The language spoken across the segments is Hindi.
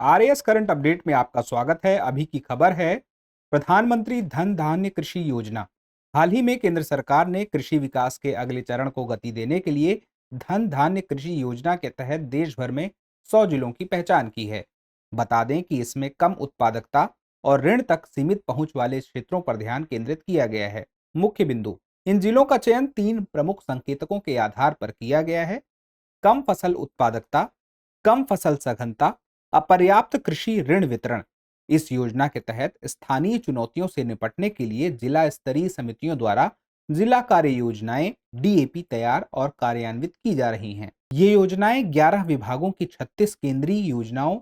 आरएएस करंट अपडेट में आपका स्वागत है। अभी की खबर है, प्रधानमंत्री धन धान्य कृषि योजना। हाल ही में केंद्र सरकार ने कृषि विकास के अगले चरण को गति देने के लिए धन धान्य कृषि योजना के तहत देश भर में 100 जिलों की पहचान की है। बता दें कि इसमें कम उत्पादकता और ऋण तक सीमित पहुंच वाले क्षेत्रों पर ध्यान केंद्रित किया गया है। मुख्य बिंदु, इन जिलों का चयन 3 प्रमुख संकेतकों के आधार पर किया गया है। कम फसल उत्पादकता, कम फसल सघनता, अपर्याप्त कृषि ऋण वितरण। इस योजना के तहत स्थानीय चुनौतियों से निपटने के लिए जिला स्तरीय समितियों द्वारा जिला कार्य योजनाएं डीएपी तैयार और कार्यान्वित की जा रही हैं। ये योजनाएं 11 विभागों की 36 केंद्रीय योजनाओं,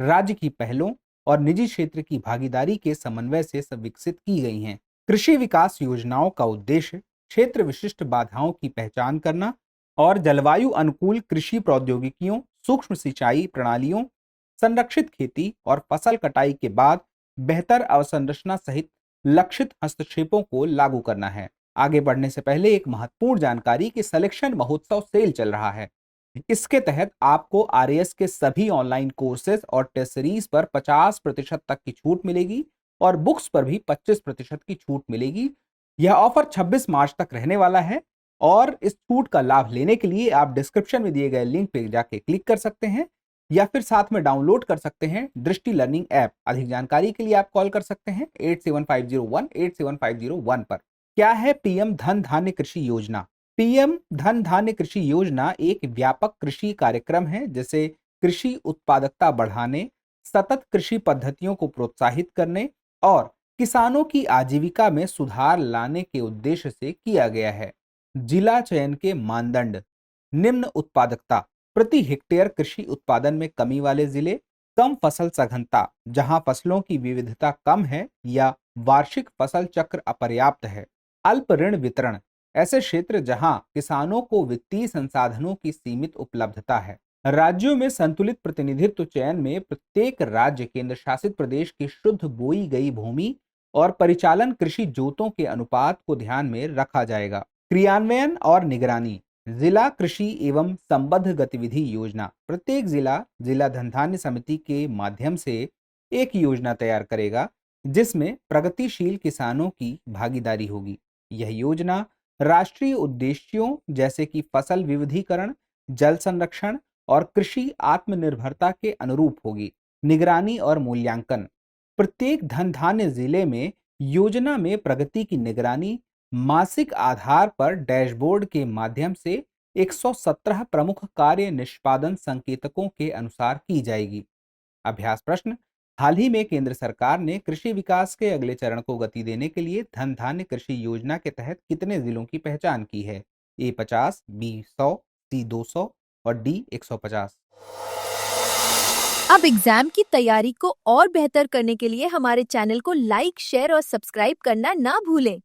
राज्य की पहलों और निजी क्षेत्र की भागीदारी के समन्वय से विकसित की गई हैं। कृषि विकास योजनाओं का उद्देश्य क्षेत्र विशिष्ट बाधाओं की पहचान करना और जलवायु अनुकूल कृषि प्रौद्योगिकियों, सूक्ष्म सिंचाई प्रणालियों, संरक्षित खेती और फसल कटाई के बाद बेहतर अवसंरचना सहित लक्षित हस्तक्षेपों को लागू करना है। आगे बढ़ने से पहले एक महत्वपूर्ण जानकारी कि सिलेक्शन महोत्सव सेल चल रहा है। इसके तहत आपको आरएएस के सभी ऑनलाइन कोर्सेज और टेस्ट सीरीज पर 50% तक की छूट मिलेगी और बुक्स पर भी 25% की छूट मिलेगी। यह ऑफर 26 मार्च तक रहने वाला है और इस छूट का लाभ लेने के लिए आप डिस्क्रिप्शन में दिए गए लिंक पर जाके क्लिक कर सकते हैं या फिर साथ में डाउनलोड कर सकते हैं दृष्टि लर्निंग ऐप। अधिक जानकारी के लिए आप कॉल कर सकते हैं 8750187501 पर। क्या है पीएम धन धान्य कृषि योजना? पीएम धन धान्य कृषि योजना एक व्यापक कृषि कार्यक्रम है जिसे कृषि उत्पादकता बढ़ाने, सतत कृषि पद्धतियों को प्रोत्साहित करने और किसानों की आजीविका में सुधार लाने के उद्देश्य से किया गया है। जिला चयन के मानदंड: निम्न उत्पादकता, प्रति हेक्टेयर कृषि उत्पादन में कमी वाले जिले, कम फसल सघनता जहां फसलों की विविधता कम है या वार्षिक फसल चक्र अपर्याप्त है, अल्प ऋण वितरण, ऐसे क्षेत्र जहां किसानों को वित्तीय संसाधनों की सीमित उपलब्धता है। राज्यों में संतुलित प्रतिनिधित्व चयन में प्रत्येक राज्य केंद्र शासित प्रदेश की शुद्ध बोई गई भूमि और परिचालन कृषि जोतों के अनुपात को ध्यान में रखा जाएगा। क्रियान्वयन और निगरानी: जिला कृषि एवं संबद्ध गतिविधि योजना प्रत्येक जिला धन धान्य समिति के माध्यम से एक योजना तैयार करेगा जिसमें प्रगतिशील किसानों की भागीदारी होगी। यह योजना राष्ट्रीय उद्देश्यों जैसे कि फसल विविधीकरण, जल संरक्षण और कृषि आत्मनिर्भरता के अनुरूप होगी। निगरानी और मूल्यांकन: प्रत्येक धन धान्य जिले में योजना में प्रगति की निगरानी मासिक आधार पर डैशबोर्ड के माध्यम से 117 प्रमुख कार्य निष्पादन संकेतकों के अनुसार की जाएगी। अभ्यास प्रश्न: हाल ही में केंद्र सरकार ने कृषि विकास के अगले चरण को गति देने के लिए धन धान्य कृषि योजना के तहत कितने जिलों की पहचान की है? ए 50, बी 100, सी 200 और डी 150। अब एग्जाम की तैयारी को और बेहतर करने के लिए हमारे चैनल को लाइक, शेयर और सब्सक्राइब करना ना भूलें।